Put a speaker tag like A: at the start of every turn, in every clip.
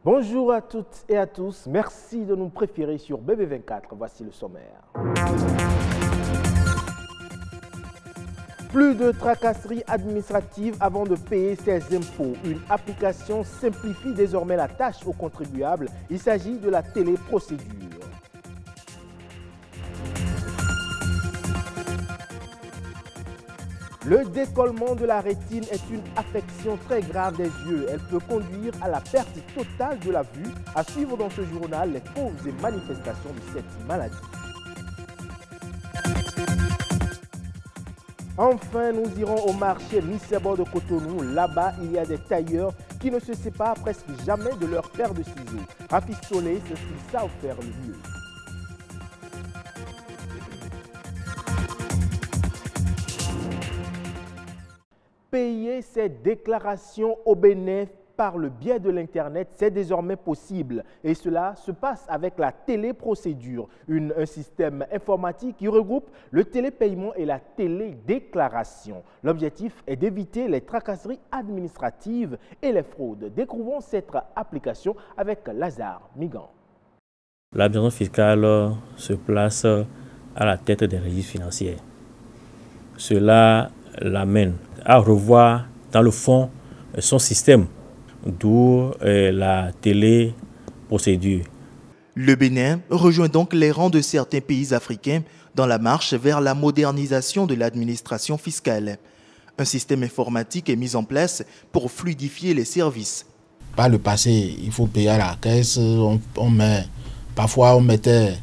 A: Bonjour à toutes et à tous, merci de nous préférer sur BB24, voici le sommaire. Plus de tracasseries administratives avant de payer ses impôts. Une application simplifie désormais la tâche aux contribuables. Il s'agit de la téléprocédure. Le décollement de la rétine est une affection très grave des yeux. Elle peut conduire à la perte totale de la vue. À suivre dans ce journal les causes et manifestations de cette maladie. Enfin, nous irons au marché Missebo de Cotonou. Là-bas, il y a des tailleurs qui ne se séparent presque jamais de leur paire de ciseaux. Rafistoler, c'est ce qu'ils savent faire le mieux. Payer ses déclarations au bénéfice par le biais de l'Internet, c'est désormais possible. Et cela se passe avec la téléprocédure, un système informatique qui regroupe le télépaiement et la télédéclaration. L'objectif est d'éviter les tracasseries administratives et les fraudes. Découvrons cette application avec Lazare Migan.
B: L'administration fiscale se place à la tête des registres financiers. Cela l'amène à revoir dans le fond son système, d'où la téléprocédure.
C: Le Bénin rejoint donc les rangs de certains pays africains dans la marche vers la modernisation de l'administration fiscale. Un système informatique est mis en place pour fluidifier les services.
D: Par le passé, il faut payer à la caisse, parfois on mettait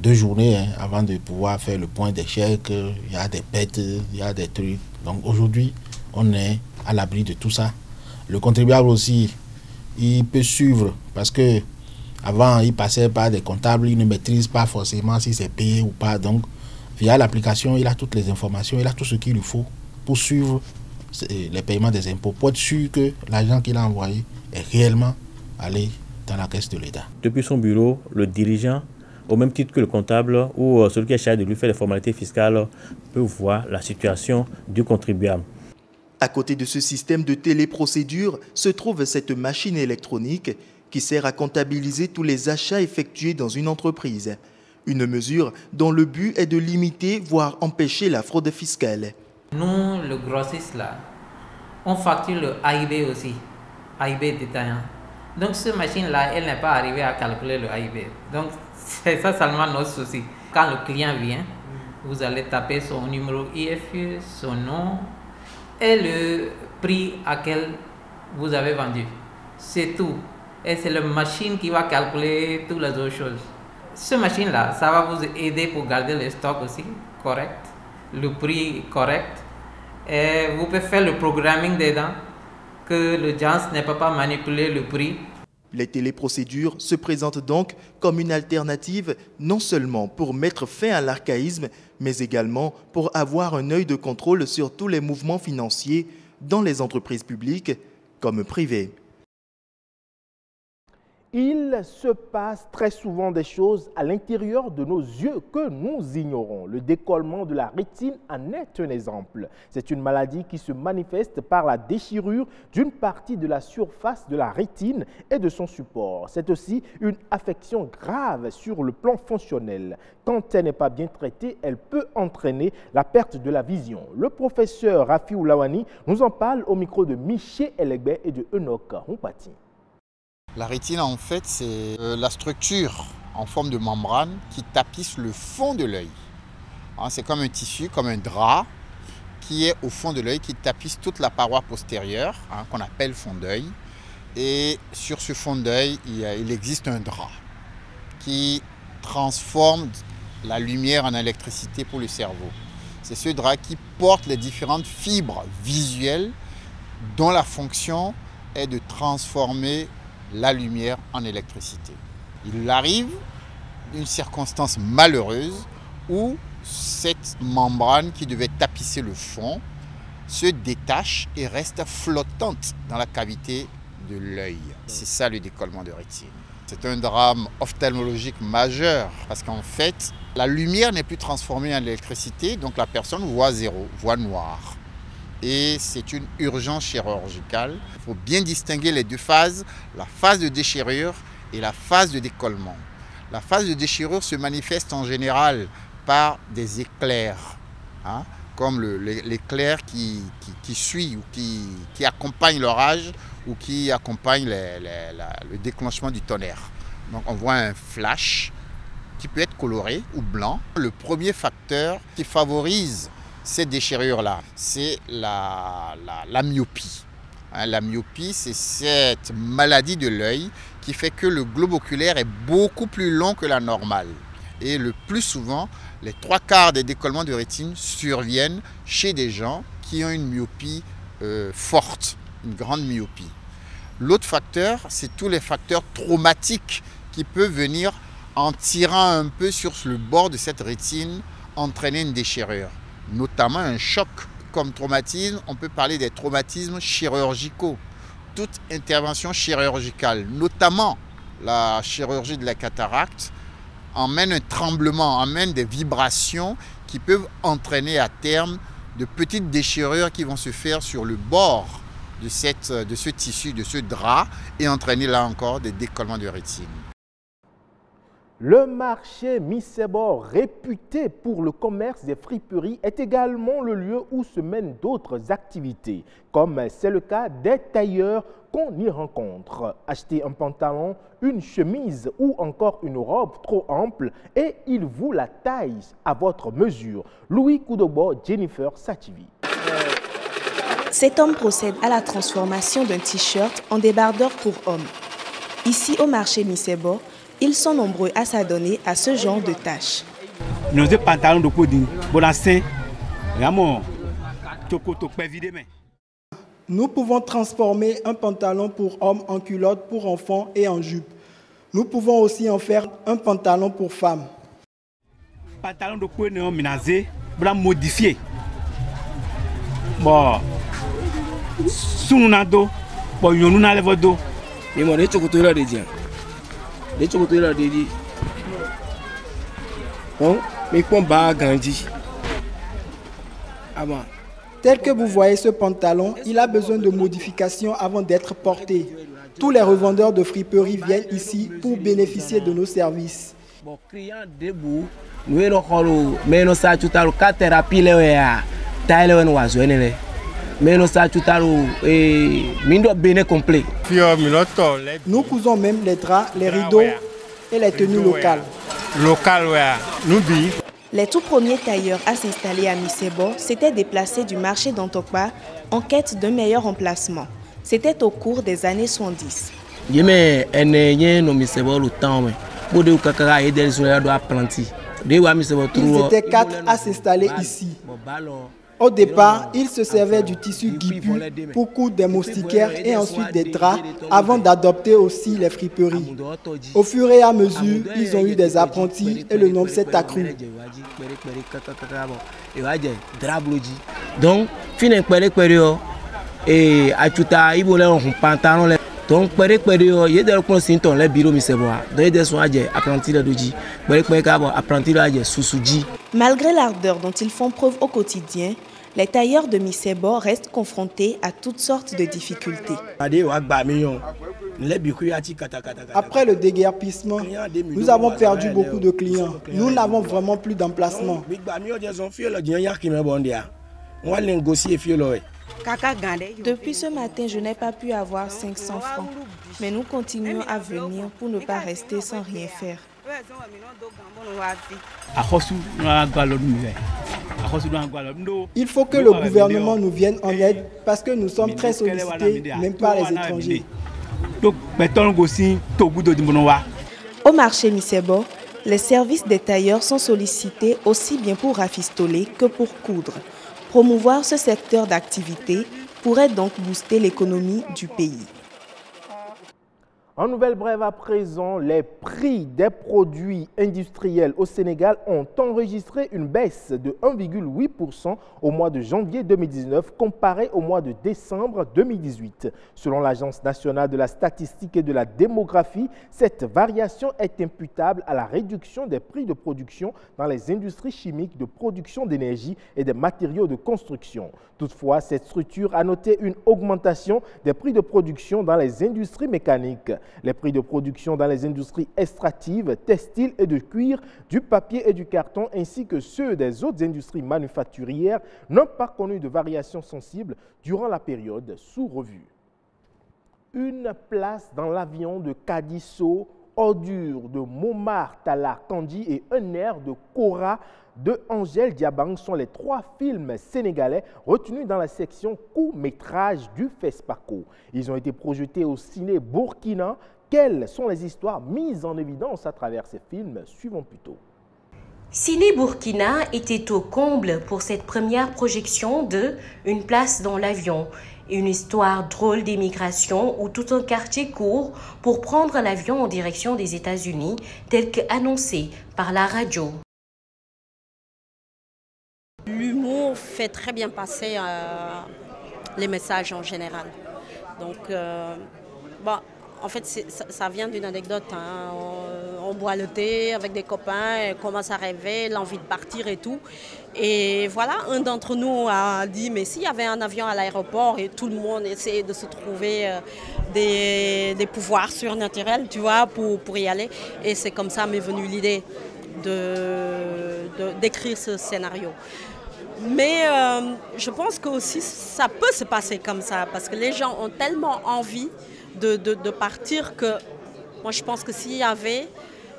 D: 2 journées avant de pouvoir faire le point des chèques, il y a des bêtes, il y a des trucs. Donc aujourd'hui, on est à l'abri de tout ça. Le contribuable aussi, il peut suivre parce que avant il passait par des comptables, il ne maîtrise pas forcément si c'est payé ou pas. Donc via l'application, il a toutes les informations, il a tout ce qu'il lui faut pour suivre les paiements des impôts, pour être sûr que l'argent qu'il a envoyé est réellement allé dans la caisse de l'État.
B: Depuis son bureau, le dirigeant, au même titre que le comptable ou celui qui est chargé de lui faire les formalités fiscales, peut voir la situation du contribuable.
C: À côté de ce système de téléprocédure se trouve cette machine électronique qui sert à comptabiliser tous les achats effectués dans une entreprise. Une mesure dont le but est de limiter, voire empêcher la fraude fiscale.
E: Nous, le grossiste là, on facture le AIB aussi, AIB détaillant. Donc cette machine-là, elle n'est pas arrivée à calculer le AIB. Donc c'est ça seulement notre souci. Quand le client vient, vous allez taper son numéro IFE, son nom et le prix à quel vous avez vendu. C'est tout. Et c'est la machine qui va calculer toutes les autres choses. Cette machine-là, ça va vous aider pour garder le stock aussi correct, le prix correct. Et vous pouvez faire le programming dedans, que le gens ne peut pas manipuler le prix.
C: Les téléprocédures se présentent donc comme une alternative non seulement pour mettre fin à l'archaïsme, mais également pour avoir un œil de contrôle sur tous les mouvements financiers dans les entreprises publiques comme privées.
A: Il se passe très souvent des choses à l'intérieur de nos yeux que nous ignorons. Le décollement de la rétine en est un exemple. C'est une maladie qui se manifeste par la déchirure d'une partie de la surface de la rétine et de son support. C'est aussi une affection grave sur le plan fonctionnel. Quand elle n'est pas bien traitée, elle peut entraîner la perte de la vision. Le professeur Rafi Oulawani nous en parle au micro de Miché Elegbe et de Enoch Humpati.
F: La rétine, en fait, c'est la structure en forme de membrane qui tapisse le fond de l'œil. C'est comme un tissu, comme un drap qui est au fond de l'œil, qui tapisse toute la paroi postérieure, qu'on appelle fond d'œil. Et sur ce fond d'œil, il existe un drap qui transforme la lumière en électricité pour le cerveau. C'est ce drap qui porte les différentes fibres visuelles dont la fonction est de transformer la lumière en électricité. Il arrive une circonstance malheureuse où cette membrane qui devait tapisser le fond se détache et reste flottante dans la cavité de l'œil. C'est ça le décollement de rétine. C'est un drame ophtalmologique majeur parce qu'en fait, la lumière n'est plus transformée en électricité, donc la personne voit zéro, voit noir. et c'est une urgence chirurgicale. Il faut bien distinguer les deux phases, la phase de déchirure et la phase de décollement. La phase de déchirure se manifeste en général par des éclairs, hein, comme l'éclair qui suit ou qui accompagne l'orage ou qui accompagne le déclenchement du tonnerre. Donc on voit un flash qui peut être coloré ou blanc. Le premier facteur qui favorise cette déchirure-là, c'est la myopie. Hein, la myopie, c'est cette maladie de l'œil qui fait que le globe oculaire est beaucoup plus long que la normale. Et le plus souvent, les 3/4 des décollements de rétine surviennent chez des gens qui ont une myopie forte, une grande myopie. L'autre facteur, c'est tous les facteurs traumatiques qui peuvent venir en tirant un peu sur le bord de cette rétine, entraîner une déchirure. Notamment un choc comme traumatisme, on peut parler des traumatismes chirurgicaux. Toute intervention chirurgicale, notamment la chirurgie de la cataracte, emmène un tremblement, emmène des vibrations qui peuvent entraîner à terme de petites déchirures qui vont se faire sur le bord de ce tissu, de ce drap, et entraîner là encore des décollements de rétine.
A: Le marché Misebo, réputé pour le commerce des friperies, est également le lieu où se mènent d'autres activités, comme c'est le cas des tailleurs qu'on y rencontre. Acheter un pantalon, une chemise ou encore une robe trop ample et il vous la taille à votre mesure. Louis Koudobo, Jennifer Sativi.
G: Cet homme procède à la transformation d'un t-shirt en débardeur pour hommes. Ici au marché Misebo, ils sont nombreux à s'adonner à ce genre de tâches.
H: Nos pantalons de pudding,
I: nous pouvons transformer un pantalon pour homme en culotte pour enfants et en jupe. Nous pouvons aussi en faire un pantalon pour femmes.
H: Pantalon de pudding ménagé, modifié. Bon, sununado, bon yonuna levodo.
J: Et moi, les chocolats de dia. Les chocolats de dia. Bon, mais qu'on va grandir. Avant.
I: Tel que vous voyez ce pantalon, il a besoin de modifications avant d'être porté. Tous les revendeurs de friperies viennent ici pour bénéficier de nos services.
J: Bon, client debout, nous allons mais nous ça tout à l'heure quatre thérapies là, taille on va jouer mais nous ça tout à l'heure et mindo bien complet.
I: Nous cousons même les draps, les rideaux et les tenues locales.
G: Les tout premiers tailleurs à s'installer à Misebo s'étaient déplacés du marché d'Antokpa en quête d'un meilleur emplacement. C'était au cours des années 70.
J: Ils
I: étaient 4 à s'installer ici. Au départ, ils se servaient du tissu guipu pour coudre des moustiquaires et ensuite des draps avant d'adopter aussi les friperies. Au fur et à mesure, ils ont eu des apprentis et le nombre s'est accru.
J: Donc, et achuta ibole on pantalon le donc pere ye de ko sinton le bureau Misebo donc de so aje apprenti le doji pere ka bo apprenti le aje susuji.
G: Malgré l'ardeur dont ils font preuve au quotidien, les tailleurs de Misebo restent confrontés à toutes sortes de difficultés.
I: Après le déguerpissement, nous avons perdu beaucoup de clients. Nous n'avons vraiment plus d'emplacement.
G: Depuis ce matin, je n'ai pas pu avoir 500 francs. Mais nous continuons à venir pour ne pas rester sans rien faire.
I: Il faut que le gouvernement nous vienne en aide parce que nous sommes très sollicités, même par les étrangers.
G: Au marché Misebo, les services des tailleurs sont sollicités aussi bien pour rafistoler que pour coudre. Promouvoir ce secteur d'activité pourrait donc booster l'économie du pays.
A: En nouvelle brève à présent, les prix des produits industriels au Sénégal ont enregistré une baisse de 1,8% au mois de janvier 2019 comparé au mois de décembre 2018. Selon l'Agence nationale de la statistique et de la démographie, cette variation est imputable à la réduction des prix de production dans les industries chimiques de production d'énergie et des matériaux de construction. Toutefois, cette structure a noté une augmentation des prix de production dans les industries mécaniques. Les prix de production dans les industries extractives, textiles et de cuir, du papier et du carton, ainsi que ceux des autres industries manufacturières, n'ont pas connu de variations sensibles durant la période sous revue. Une place dans l'avion de Kadisso, Ordure de Momar Talla Kandi et Un air de Kora de Angèle Diabang sont les 3 films sénégalais retenus dans la section court-métrage du FESPACO. Ils ont été projetés au ciné Burkina. Quelles sont les histoires mises en évidence à travers ces films? Suivons plutôt.
K: Ciné Burkina était au comble pour cette première projection de Une place dans l'avion. Une histoire drôle d'émigration où tout un quartier court pour prendre l'avion en direction des États-Unis, tel qu'annoncé par la radio.
L: L'humour fait très bien passer les messages en général. Donc, en fait, ça vient d'une anecdote. Hein. On boit le thé avec des copains, on commence à rêver, l'envie de partir et tout. Et voilà, un d'entre nous a dit, mais s'il y avait un avion à l'aéroport et tout le monde essayait de se trouver des pouvoirs surnaturels, tu vois, pour y aller. Et c'est comme ça m'est venue l'idée d'écrire ce scénario. Mais je pense que aussi ça peut se passer comme ça parce que les gens ont tellement envie de partir que moi je pense que s'il y avait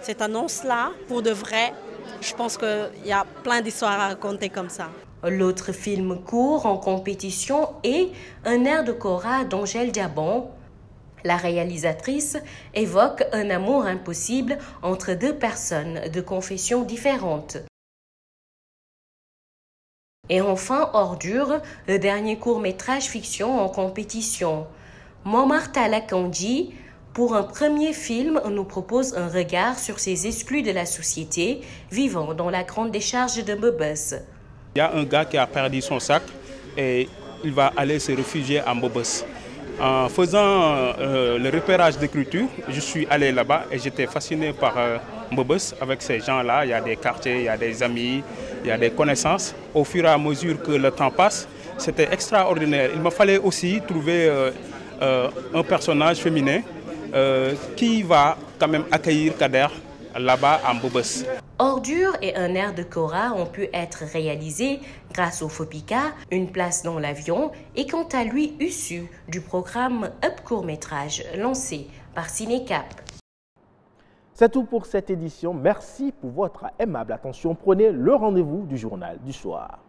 L: cette annonce-là pour de vrai, je pense qu'il y a plein d'histoires à raconter comme ça.
K: L'autre film court en compétition est Un air de Kora d'Angèle Diabang. La réalisatrice évoque un amour impossible entre 2 personnes de confessions différentes. Et enfin, Ordure, le dernier court-métrage fiction en compétition. Momar Talla Kandi, pour un premier film, nous propose un regard sur ces exclus de la société vivant dans la grande décharge de Mbobos.
M: Il y a un gars qui a perdu son sac et il va aller se réfugier à Mbobos. En faisant le repérage d'écriture, je suis allé là-bas et j'étais fasciné par Mbobos. Avec ces gens-là, il y a des quartiers, il y a des amis, il y a des connaissances. Au fur et à mesure que le temps passe, c'était extraordinaire. Il me fallait aussi trouver un personnage féminin qui va quand même accueillir Kader là-bas à Mbobos.
K: Ordure et Un air de Kora ont pu être réalisés grâce au FOPICA, Une place dans l'avion, et quant à lui issu du programme Up Court-métrage lancé par Cinécap.
A: C'est tout pour cette édition. Merci pour votre aimable attention. Prenez le rendez-vous du journal du soir.